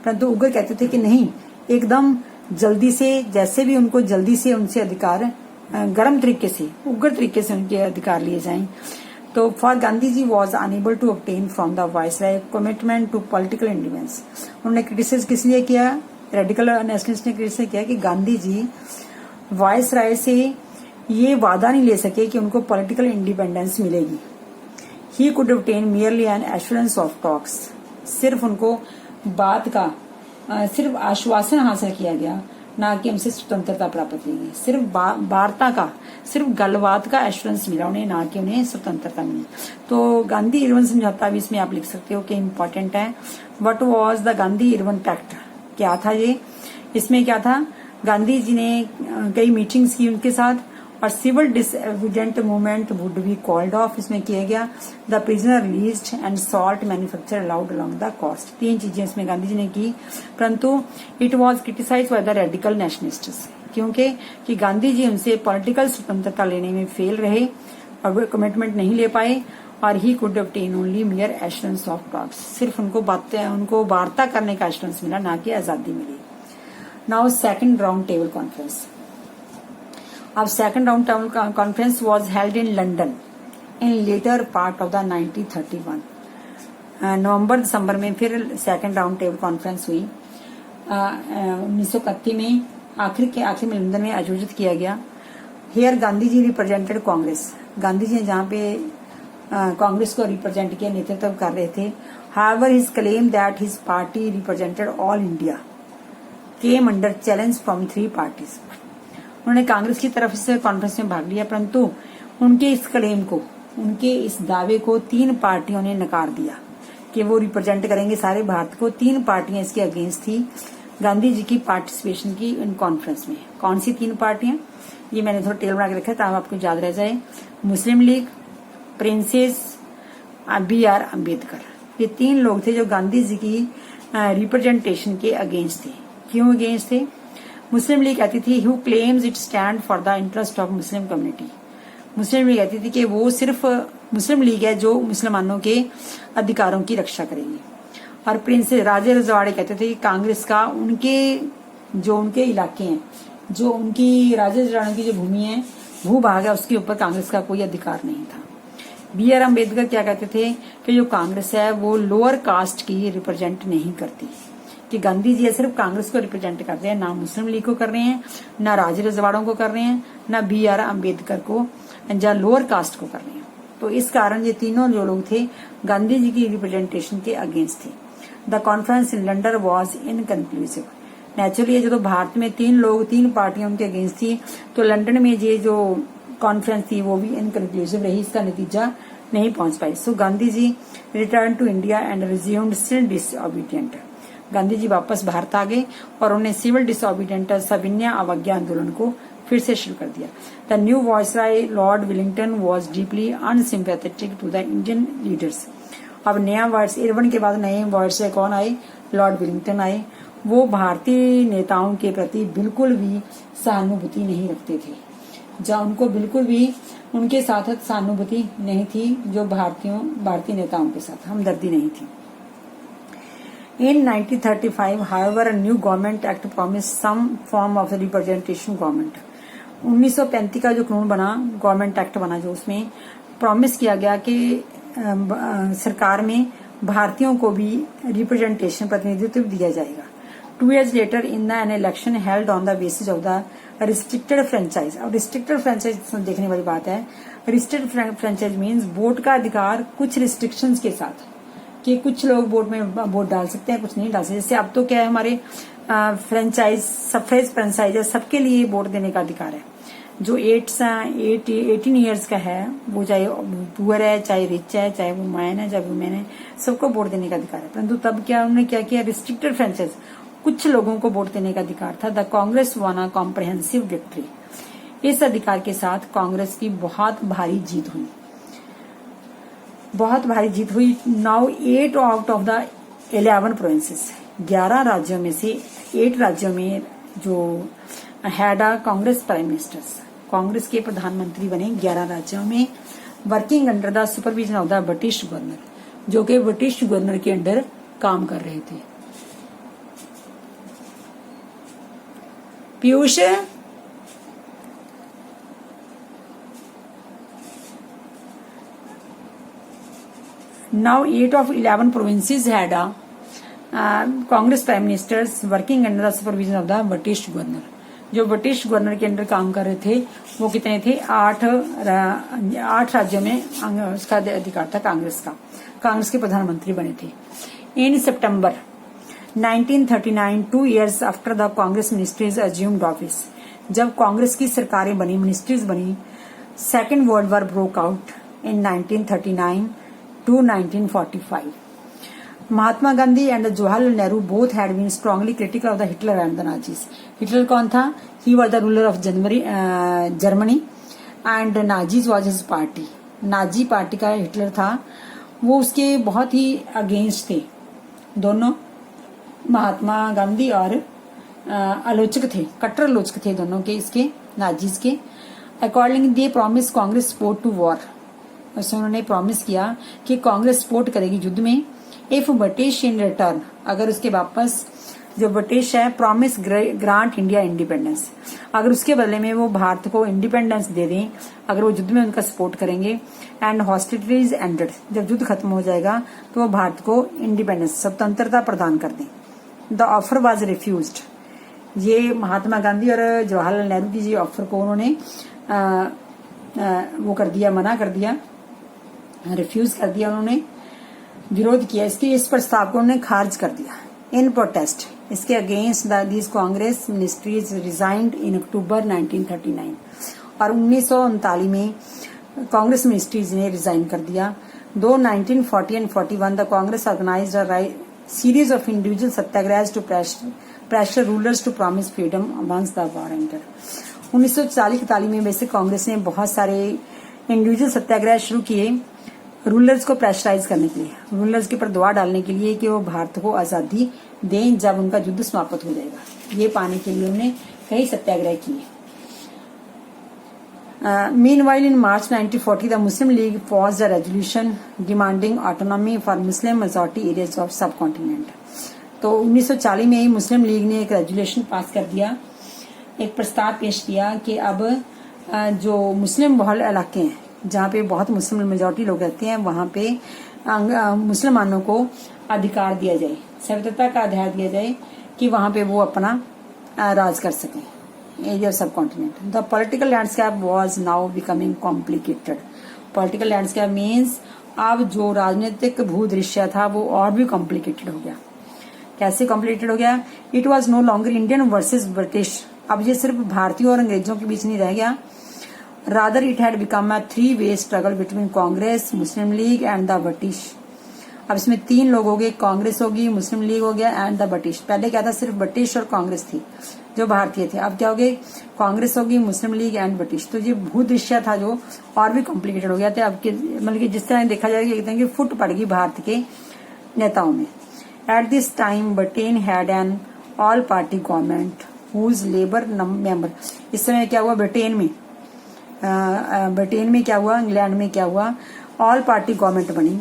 परंतु उग्र कहते थे कि नहीं, एकदम जल्दी से, जैसे भी उनको जल्दी से उनसे अधिकार, गर्म तरीके से, उग्र तरीके से उनके अधिकार लिए जाएं। तो for Gandhi ji was unable to obtain from the viceroy commitment to political independence. उन्होंने क्रिटिसाइज किस लिए किया, रेडिकल नेशनलिस्ट ने क्रिटिसाइज किया कि गांधी जी वायसराय से ये वादा नहीं ले सके कि उनको पॉलिटिकल इंडिपेंडेंस मिलेगी। He could obtain merely N assurance of talks, सिर्फ उनको बात का सिर्फ आश्वासन हासिल किया गया, ना कि हमसे स्वतंत्रता प्राप्त होगी। सिर्फ वार्ता का, सिर्फ गलबात का एश्योरेंस मिला उन्हें, ना कि उन्हें स्वतंत्रता मिली। तो गांधी इरविन समझौता भी इसमें आप लिख सकते हो कि इम्पोर्टेंट है। What was the Gandhi Irwin pact, क्या था ये, इसमें क्या था, गांधी जी ने कई मीटिंग्स की उनके साथ, और civil disobedient movement would be called off, इसमें किया गया। The prisoner released and salt manufacture allowed along the coast, 3 चीजें इसमें गांधी जी ने की, परंतु it was criticised by the radical nationalists, क्योंकि कि गांधी जी उनसे पॉलिटिकल स्वतंत्रता लेने में फेल रहे और वो कमिटमेंट नहीं ले पाए, और he could obtain only मियर assurance of talks, सिर्फ उनको वार्ता करने का एश्योरेंस मिला, ना कि आजादी मिली। Now second round table conference. अब second round table conference was held in London in later part of the 1931। नवंबर दिसंबर में फिर सेकंड राउंड टेबल कॉन्फ्रेंस हुई। 1931 में आखिर में लंदन में आयोजित किया गया। हियर गांधी जी रिप्रेजेंटेड कांग्रेस, गांधी जी जहाँ पे कांग्रेस को रिप्रेजेंट किया, नेतृत्व कर रहे थे। However his claim that his party represented all India came under challenge from 3 parties. उन्होंने कांग्रेस की तरफ से कॉन्फ्रेंस में भाग लिया, परंतु उनके इस क्लेम को, उनके इस दावे को 3 पार्टियों ने नकार दिया कि वो रिप्रेजेंट करेंगे सारे भारत को। 3 पार्टियां इसके अगेंस्ट थी गांधी जी की पार्टिसिपेशन की इन कॉन्फ्रेंस में। कौन सी 3 पार्टियां, ये मैंने थोड़ा टेबल बना के रखा है ताकि आपको याद रह जाए। मुस्लिम लीग, प्रिंसेस, BR अम्बेडकर, ये 3 लोग थे जो गांधी जी की रिप्रेजेंटेशन के अगेंस्ट थे। क्यों अगेंस्ट थे? मुस्लिम लीग कहती थी who claims it stand for the interest of Muslim community. Muslim league कहती थी कि वो सिर्फ मुस्लिम लीग है जो मुसलमानों के अधिकारों की रक्षा करेगी। और प्रिंस राजे रजवाड़े कहते थे कि कांग्रेस का उनके इलाके हैं, जो उनकी राजे रजवाड़ों की जो भूमि है, भूभाग है, उसके ऊपर कांग्रेस का कोई अधिकार नहीं था। BR अम्बेडकर क्या कहते थे कि जो कांग्रेस है वो लोअर कास्ट की रिप्रेजेंट नहीं करती, कि गांधी जी सिर्फ कांग्रेस को रिप्रेजेंट करते हैं, ना मुस्लिम लीग को कर रहे हैं, ना राजे रजवाड़ों को कर रहे हैं, ना BR अम्बेडकर को या लोअर कास्ट को कर रहे हैं। तो इस कारण ये तीनों जो लोग थे गांधी जी की रिप्रेजेंटेशन के अगेंस्ट थे। The conference in London was inconclusive. Naturally जो भारत में 3 पार्टियां उनके अगेंस्ट थी, तो लंदन में ये जो कॉन्फ्रेंस थी वो भी इनकंक्लूसिव रही, इसका नतीजा नहीं पहुंच पाई। So Gandhi ji return to India and resumed civil disobedient. Gandhi ji वापस भारत आ गए और उन्हें सिविल डिसोबीडिएंट सविनय अवज्ञा आंदोलन को फिर से शुरू कर दिया। The new viceroy Lord Willingdon was deeply unsympathetic to the Indian leaders. अब नया वायस इरविन के बाद नए वायसराय कौन आए? लॉर्ड विलिंगटन आए। वो भारतीय नेताओं के प्रति बिल्कुल भी सहानुभूति नहीं रखते थे, जहाँ उनको बिल्कुल भी उनके साथ सहानुभूति नहीं थी, जो भारतीय नेताओं के साथ हमदर्दी नहीं थी। In 1935, however, a new government act promised some form of representation government. 1935 का जो कानून बना, गवर्नमेंट एक्ट बना, जो उसमें प्रॉमिस किया गया कि सरकार में भारतीयों को भी रिप्रेजेंटेशन प्रतिनिधित्व दिया जाएगा। 2 years later in an election held on the basis of the restricted franchise। अब restricted franchise देखने वाली बात है। restricted franchise means वोट का अधिकार कुछ restrictions के साथ, कि कुछ लोग वोट में वोट डाल सकते हैं, कुछ नहीं डाल सकते। जैसे अब तो क्या है, हमारे फ्रेंचाइज सफेज फ्रेंचाइज सबके लिए वोट देने का अधिकार है। जो 18 ईयर्स का है, वो चाहे पुअर है, चाहे रिच है, चाहे वो मैन है, चाहे वुमेन है, सबको वोट देने का अधिकार है। परंतु तब क्या उन्होंने क्या किया, रिस्ट्रिक्टेड फ्रेंचाइज कुछ लोगों को वोट देने का अधिकार था। The Congress one a comprehensive victory. इस अधिकार के साथ कांग्रेस की बहुत भारी जीत हुई, बहुत भारी जीत हुई। Now 8 out of the 11 provinces, 11 राज्यों में से 8 राज्यों में जो had a Congress prime ministers, Congress के प्रधानमंत्री बने 11 राज्यों में, working under the supervision of the British governor, जो कि ब्रिटिश गवर्नर के अंडर काम कर रहे थे। Piyush, now 8 of 11 provinces had a Congress prime ministers working under the supervision of the British governor. जो ब्रिटिश गवर्नर के अंडर काम कर रहे थे वो कितने थे, 8 राज्यों में उसका अधिकार था कांग्रेस का। कांग्रेस के प्रधानमंत्री बने थे। In September 1939, 2 years after the Congress ministries assumed office, जब कांग्रेस की सरकारें बनी, मिनिस्ट्रीज बनी, second world war broke out in 1939 to 1945। Mahatma Gandhi and Jawaharlal Nehru both had been strongly critical of the Hitler and the Nazis. Hitler कौन था, he was the ruler of Germany and Nazis was his party. Nazi party का Hitler था, वो उसके बहुत ही against थे। दोनों महात्मा गांधी और आलोचक थे, कट्टर आलोचक थे दोनों के, इसके नाजीज के। According they promise Congress support to war, उन्होंने प्रॉमिस किया कि कांग्रेस सपोर्ट करेगी युद्ध में। इफ ब्रिटिश इन रिटर्न, अगर उसके वापस जो ब्रिटिश है, प्रॉमिस ग्रांट इंडिया इंडिपेंडेंस, अगर उसके बदले में वो भारत को इंडिपेंडेंस दे दें, अगर वो युद्ध में उनका सपोर्ट करेंगे। एंड हॉस्टिलिटीज एंडेड, जब युद्ध खत्म हो जाएगा तो वो भारत को इंडिपेंडेंस, स्वतंत्रता प्रदान कर दें। The offer was refused. ये महात्मा गांधी और जवाहरलाल नेहरू की ऑफर को उन्होंने वो कर दिया, मना कर दिया, रिफ्यूज कर दिया, उन्होंने विरोध किया, इसके इस प्रस्ताव को उन्होंने खारिज कर दिया। इन प्रोटेस्ट, इसके against this Congress ministries resigned in October 1939। और 1939 में कांग्रेस मिनिस्ट्रीज ने रिजाइन कर दिया। दो 1940 and 41 the Congress organised a series of individual satyagraha to pressure rulers to promise freedom once the war ended. 1940-41 में वैसे कांग्रेस ने बहुत सारे इंडिविजुअल सत्याग्रह शुरू किए रूलर्स को प्रेशराइज करने के लिए, रूलर्स के ऊपर दबाव डालने के लिए कि वो भारत को आजादी दें जब उनका युद्ध समाप्त हो जाएगा। ये पाने के लिए उन्होंने कई सत्याग्रह किए। Meanwhile in March 1940 the Muslim league passed a resolution demanding autonomy for Muslim majority areas of सब कॉन्टिनेंट। तो 1940 में ही मुस्लिम लीग ने एक रेजोल्यूशन पास कर दिया, एक प्रस्ताव पेश किया कि अब जो मुस्लिम बहुल इलाके हैं, जहाँ पे बहुत मुस्लिम मेजॉरिटी लोग रहते हैं, वहाँ पे मुसलमानों को अधिकार दिया जाए, स्वतंत्रता का अधिकार दिया जाए कि वहाँ पे वो अपना राज कर सकें एरिया सब continent. The political landscape was now becoming complicated. Political landscape means अब जो राजनीतिक भूदृश्य था वो और भी कॉम्प्लिकेटेड हो गया। कैसे कॉम्प्लिकेटेड हो गया? It was no longer Indian versus British. अब ये सिर्फ भारतीयों और अंग्रेजों के बीच नहीं रह गया, rather it had become a 3-way struggle between Congress, Muslim league and the British. अब इसमें 3 लोग हो गए, कांग्रेस होगी, मुस्लिम लीग हो गया एंड द ब्रिटिश। पहले क्या था, सिर्फ ब्रिटिश और कांग्रेस थी जो भारतीय थे, अब क्या हो गए, कांग्रेस होगी, मुस्लिम लीग एंड ब्रिटिश। तो ये भूदृश्य था जो और भी कॉम्प्लिकेटेड हो गया था। अब मतलब कि जिस तरह देखा जाएगा कहते हैं कि फुट पड़ गई भारत के नेताओं में। At this time Britain had an all party government whose labour member. इस समय क्या हुआ ब्रिटेन में क्या हुआ, इंग्लैंड में क्या हुआ, ऑल पार्टी गवर्नमेंट बनी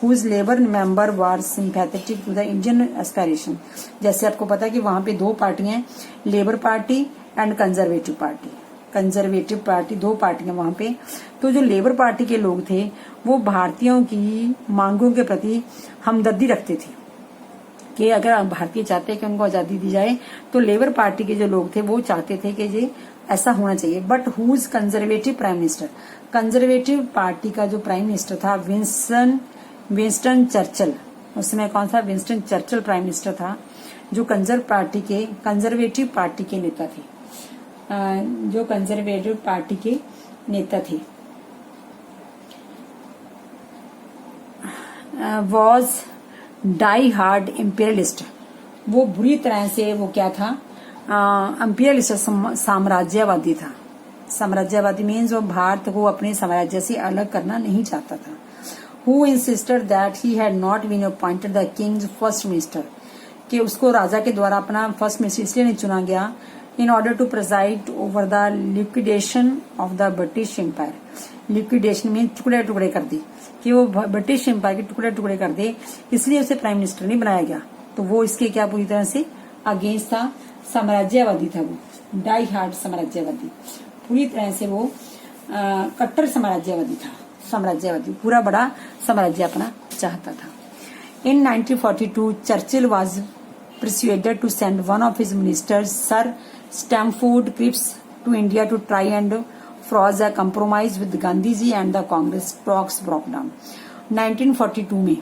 whose labour member were sympathetic to the Indian aspiration. जैसे आपको पता है कि वहां पे 2 पार्टियां हैं, labour party and conservative party. Conservative party, दो पार्टियां वहां पे। तो जो लेबर पार्टी के लोग थे वो भारतीयों की मांगों के प्रति हमदर्दी रखते थे कि अगर भारतीय चाहते हैं कि उनको आजादी दी जाए, तो लेबर पार्टी के जो लोग थे वो चाहते थे कि ये ऐसा होना चाहिए। But who is conservative prime minister? Conservative party का जो प्राइम मिनिस्टर था विंस्टन चर्चिल। उस समय कौन सा? विंस्टन चर्चिल प्राइम मिनिस्टर था, जो कंजर्वेटिव पार्टी के नेता थे, जो कंजर्वेटिव पार्टी के नेता थे। Was die hard imperialist. वो बुरी तरह से वो क्या था? इम्पीरियलिस्ट, साम्राज्यवादी था। साम्राज्यवादी मीन्स वो भारत को अपने साम्राज्य से अलग करना नहीं चाहता था। Who insisted that he had not been appointed the king's first minister, कि उसको राजा के द्वारा अपना फर्स्ट मिनिस्टर इसलिए नहीं चुना गया, in order to preside over the liquidation of the British empire. Liquidation mean टुकड़े टुकड़े कर दी, कि वो ब्रिटिश एम्पायर के टुकड़े टुकड़े कर दे, इसलिए उसे प्राइम मिनिस्टर नहीं बनाया गया। तो वो इसके क्या पूरी तरह से अगेंस्ट था, साम्राज्यवादी था, वो डाई हार्ड साम्राज्यवादी, पूरी तरह से वो कट्टर साम्राज्यवादी था। साम्राज्यवादी पूरा बड़ा साम्राज्य अपना चाहता था। इन 1942 Churchill was persuaded to send one of his ministers, Sir Stamford Cripps, to India to try and forge a compromise with Gandhi ji and the Congress. Talks broke down. 1942 में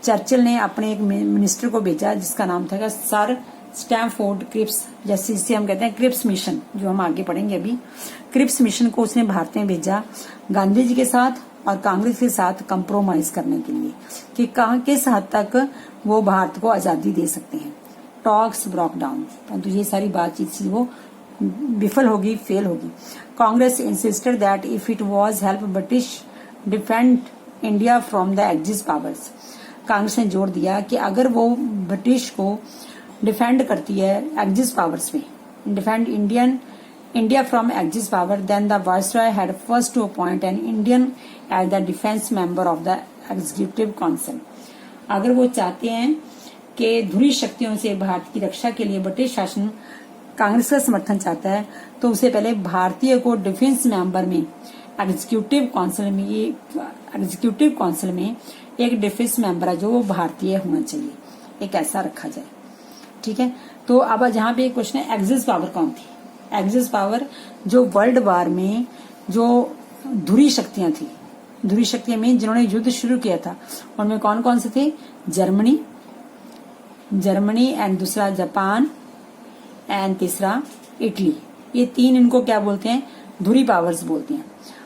चर्चिल ने अपने एक मिनिस्टर को भेजा जिसका नाम था सर स्टैमफोर्ड क्रिप्स, जैसे इसे हम कहते हैं क्रिप्स मिशन, जो हम आगे पढ़ेंगे अभी। क्रिप्स मिशन को उसने भारत में भेजा गांधी जी के साथ और कांग्रेस के साथ कंप्रोमाइज करने के लिए, कि कहां किस हद तक वो भारत को आजादी दे सकते हैं। टॉक्स ब्रॉक डाउन, परंतु ये सारी बातचीत वो विफल होगी, फेल होगी। Congress insisted that if it was help British defend India from the axis powers. Congress ने जोर दिया कि अगर वो ब्रिटिश को डिफेंड करती है एक्सिस पावर्स में, defend India from axis power, then the viceroy had first to appoint an Indian as the defence member of the executive council. अगर वो चाहते हैं कि धुरी शक्तियों से भारत की रक्षा के लिए ब्रिटिश शासन कांग्रेस का समर्थन चाहता है, तो उसे पहले भारतीय को डिफेंस मेंबर में एग्जीक्यूटिव काउंसिल में एक डिफेंस मेंबर है जो वो भारतीय होना चाहिए, एक ऐसा रखा जाए। ठीक है, तो अब जहां पे एक क्वेश्चन है, एक्सिस पावर कौन थी? एक्सिस पावर जो वर्ल्ड वार में जो धुरी शक्तियां थी, धुरी शक्तियां में जिन्होंने युद्ध शुरू किया था, उनमें कौन कौन से थे? जर्मनी एंड दूसरा जापान एंड तीसरा इटली। ये तीन इनको क्या बोलते हैं? धुरी पावर्स बोलते हैं।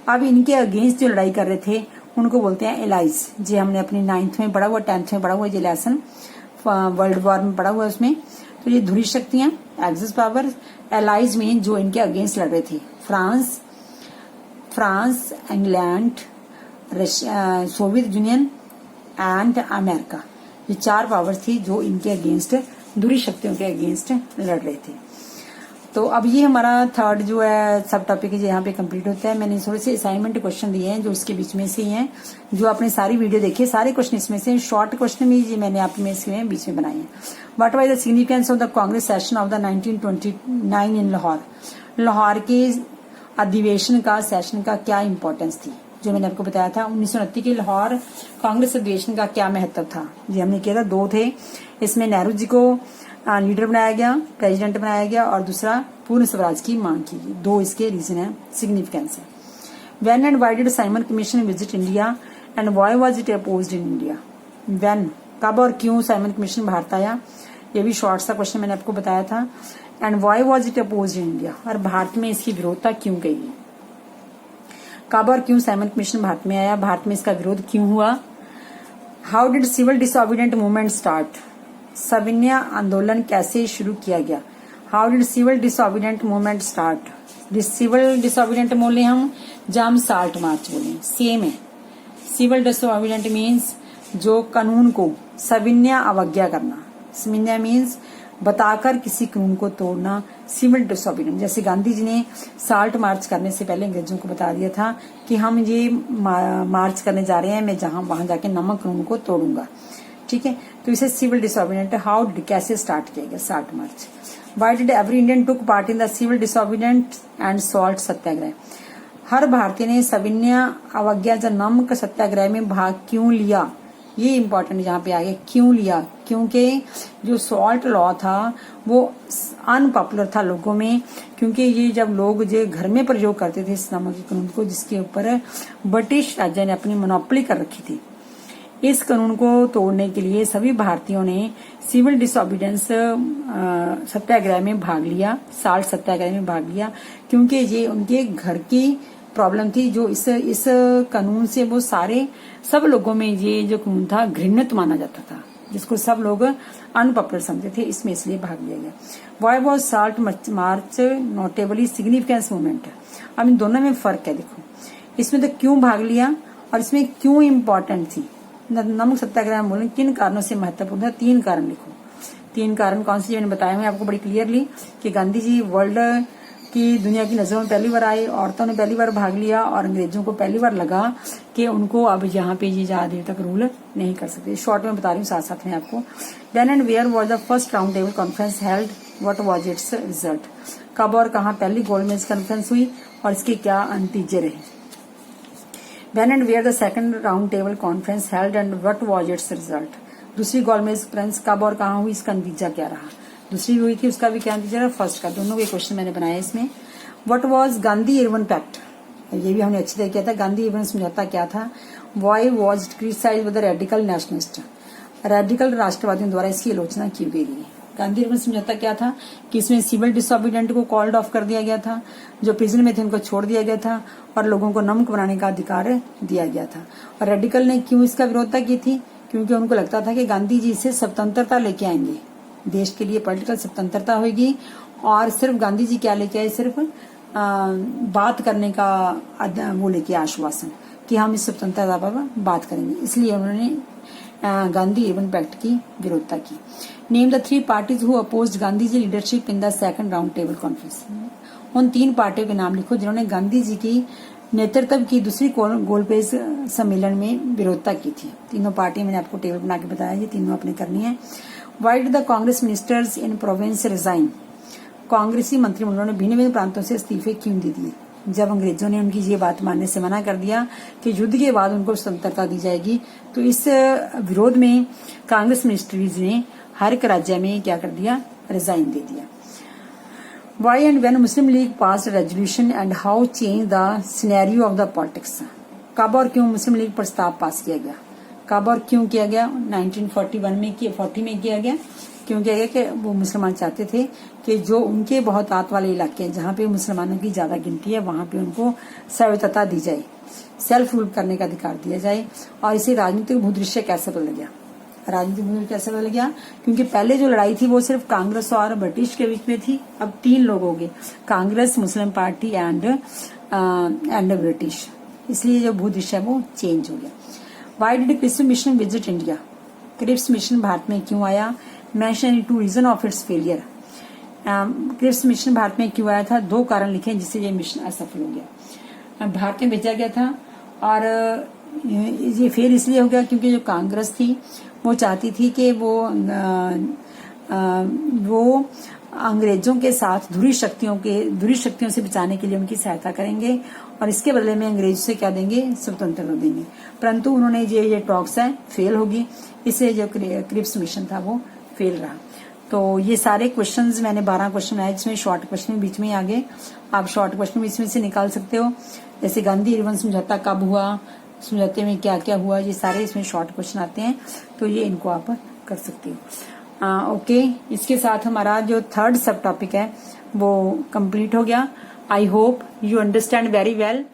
अब इनके अगेंस्ट जो लड़ाई कर रहे थे उनको बोलते हैं एलाइज। जी हमने अपनी 9th में पढ़ा हुआ, 10th में पढ़ा हुआ, ये लेसन वर्ल्ड वॉर में पढ़ा हुआ है उसमें। तो ये धुरी शक्तियां एक्सिस पावर, एलाइज में जो इनके अगेंस्ट लड़ रहे थे France, England, Soviet union and America. ये चार पावर्स थी जो इनके अगेंस्ट, धुरी शक्तियों के अगेंस्ट लड़ रहे थे। तो अब ये हमारा थर्ड जो है सब टॉपिक है यहाँ पे कंप्लीट होता है। मैंने थोड़े से असाइनमेंट क्वेश्चन दिए हैं जो इसके बीच में से ही हैं, जो आपने सारी वीडियो देखी, सारे क्वेश्चन इसमें से शॉर्ट क्वेश्चन भी मैंने आप में इसमें बीच में बनाए हैं। What was the significance of the Congress session of the 1929 इन लाहौर? लाहौर के अधिवेशन का, सेशन का क्या इंपॉर्टेंस थी? जो मैंने आपको बताया था 1929 के लाहौर कांग्रेस अधिवेशन का क्या महत्व था, जी हमने किया था। 2 थे इसमें, नेहरू जी को लीडर बनाया गया, प्रेसिडेंट बनाया गया, और दूसरा पूर्ण स्वराज की मांग की गई। 2 इसके रीजन है, सिग्निफिकेंस है। When and why did Simon commission visit India and why was it opposed in India? When, कब और क्यों साइमन कमीशन भारत आया, ये भी शॉर्ट सा क्वेश्चन मैंने आपको बताया था। And why was it opposed in India, और भारत में इसकी विरोधता क्यों की गई? कब और क्यों साइमन कमीशन भारत में आया, भारत में इसका विरोध क्यों हुआ? How did civil disobedient movement start? सविनय आंदोलन कैसे शुरू किया गया? How did civil disobedient movement start? Civil disobedient बोले हम जब हम साल्ट मार्च बोले, सेम है। सिविल डिसओबीडिएंट मीन्स जो कानून को सविनय अवज्ञा करना, सविनय मीन्स बताकर किसी कानून को तोड़ना, सिविल डिसओबीडिएंट। जैसे गांधी जी ने साल्ट मार्च करने से पहले अंग्रेजों को बता दिया था कि हम ये मार्च करने जा रहे हैं, मैं वहां जाके नमक कानून को तोड़ूंगा। ठीक है, तो इसे सिविल डिसओबीडिएंट। हाउ कैसे स्टार्ट किया गया salt march? Why did every Indian took part in the civil disobedience and salt सत्याग्रह? हर भारतीय ने सविनय अवज्ञा या नमक सत्याग्रह में भाग क्यों लिया? ये इंपॉर्टेंट यहाँ पे आ गया, क्यों लिया? क्योंकि जो सॉल्ट लॉ था वो अनपॉपुलर था लोगों में, क्योंकि ये जब लोग जो घर में प्रयोग करते थे इस नमक के कानून को, जिसके ऊपर ब्रिटिश राज्य ने अपनी मोनोपोली कर रखी थी। इस कानून को तोड़ने के लिए सभी भारतीयों ने सिविल डिसोबीडियंस सत्याग्रह में भाग लिया, साल्ट सत्याग्रह में भाग लिया, क्योंकि ये उनके घर की प्रॉब्लम थी। जो इस कानून से वो सब लोगों में ये जो कानून था घृणित माना जाता था, जिसको सब लोग अनपॉपुलर समझते थे, इसमें इसलिए भाग लिया गया। Why was salt march notably significance movement? अब इन दोनों में फर्क है, देखो इसमें तो क्यों भाग लिया और इसमें क्यों इम्पोर्टेंट थी। नमक सत्याग्रह आंदोलन किन कारणों से महत्वपूर्ण था? 3 कारण लिखो। 3 कारण कौन से? मैंने बताया मैं आपको बड़ी क्लियरली कि गांधी जी वर्ल्ड की दुनिया की नजरों में पहली बार आए, औरतों ने पहली बार भाग लिया और अंग्रेजों को पहली बार लगा कि उनको अब यहाँ पे ये ज्यादा देर तक रूल नहीं कर सकते। शॉर्ट में बता रही हूँ साथ साथ में आपको। Then and where was the first round table conference held, what was its result? कब और कहाँ पहली गोलमेज कॉन्फ्रेंस हुई और इसके क्या नतीजे रहे? When and where the second round table conference held and what was its result? दूसरी गोलमेज कॉन्फ्रेंस कब और कहाँ हुई, इसका नतीजा क्या रहा? दूसरी हुई थी, उसका भी क्या नतीजा रहा? फर्स्ट का। दोनों के क्वेश्चन मैंने बनाया इसमें। What was Gandhi Irwin pact? ये भी हमने अच्छी तरह किया था। गांधी इरविन समझौता क्या था? Why was it criticized by the radical nationalist? Radical राष्ट्रवादियों द्वारा इसकी आलोचना की गई थी। गांधी इरविन समझौता क्या था कि इसमें सिविल डिसोबीडियंट को कॉल्ड ऑफ कर दिया गया था, जो प्रिजन में थे उनको छोड़ दिया गया था और लोगों को नमक बनाने का अधिकार दिया गया था। और रेडिकल ने क्यों इसका विरोधता की थी? क्योंकि उनको लगता था कि गांधी जी से स्वतंत्रता लेके आएंगे, देश के लिए पॉलिटिकल स्वतंत्रता होगी और सिर्फ गांधी जी क्या लेके आए, सिर्फ बात करने का वो लेके आश्वासन कि हम इस स्वतंत्रता पर बात करेंगे, इसलिए उन्होंने गांधी इरविन पैक्ट की विरोधता की। Name the 3 parties who opposed Gandhi ji leadership in the second round table conference. उन 3 पार्टियों के नाम लिखो जिन्होंने गांधी जी की नेतृत्व की दूसरी गोलमेज सम्मेलन में विरोधता की थी। तीनों पार्टी मैंने आपको टेबल बना के बताया, ये तीनों आपने करनी है। Why did the Congress ministers in province resign? कांग्रेसी मंत्रिमंडलों ने भिन्न भिन्न प्रांतों से इस्तीफे क्यों दे दिए? जब अंग्रेजों ने उनकी ये बात मानने से मना कर दिया कि युद्ध के बाद उनको स्वतंत्रता दी जाएगी, तो इस विरोध में कांग्रेस मिनिस्ट्रीज ने हर एक राज्य में क्या कर दिया? रिजाइन दे दिया। Why and when Muslim League passed a resolution and how changed the scenario of the politics? कब और क्यों मुस्लिम लीग प्रस्ताव पास किया गया? कब और क्यों किया गया? 1941 में 40 में किया गया। क्यों किया गया? कि वो मुसलमान चाहते थे कि जो उनके बहुत आत वाले इलाके हैं जहाँ पे मुसलमानों की ज्यादा गिनती है वहां पे उनको स्वायत्तता दी जाए, सेल्फ रूल करने का अधिकार दिया जाए। और इसे राजनीतिक भूदृश्य कैसे बदल गया? राजनीतिक भूमि कैसे बदल गया? क्योंकि पहले जो लड़ाई थी वो सिर्फ कांग्रेस और ब्रिटिश के बीच में थी, अब 3 लोग हो गए, Congress, Muslim party and British, इसलिए जो भूदृश्य है वो चेंज हो गया। Why did Cripps mission visit India? Cripps mission भारत में क्यों आया? Mention 2 reason of its failure. Cripps mission भारत में क्यों आया था? 2 कारण लिखे जिससे ये मिशन असफल हो गया। भारत में भेजा गया था और ये फेल इसलिए हो गया क्योंकि जो कांग्रेस थी वो चाहती थी कि वो अंग्रेजों के साथ धुरी शक्तियों से बचाने के लिए उनकी सहायता करेंगे और इसके बदले में अंग्रेज से क्या देंगे? स्वतंत्रता देंगे। परंतु उन्होंने ये टॉक्स है फेल होगी, इसलिए जो क्रिप्स मिशन था वो फेल रहा। तो ये सारे क्वेश्चंस मैंने 12 क्वेश्चन आए जिसमें शॉर्ट क्वेश्चन बीच में आ गए। आप शॉर्ट क्वेश्चन बीच में से निकाल सकते हो, जैसे गांधी इरविन समझौता कब हुआ, समझौते में क्या क्या हुआ, ये सारे इसमें शॉर्ट क्वेश्चन आते हैं, तो ये इनको आप कर सकते हो। ओके, इसके साथ हमारा जो 3rd सब टॉपिक है वो कंप्लीट हो गया। I hope you understand very well.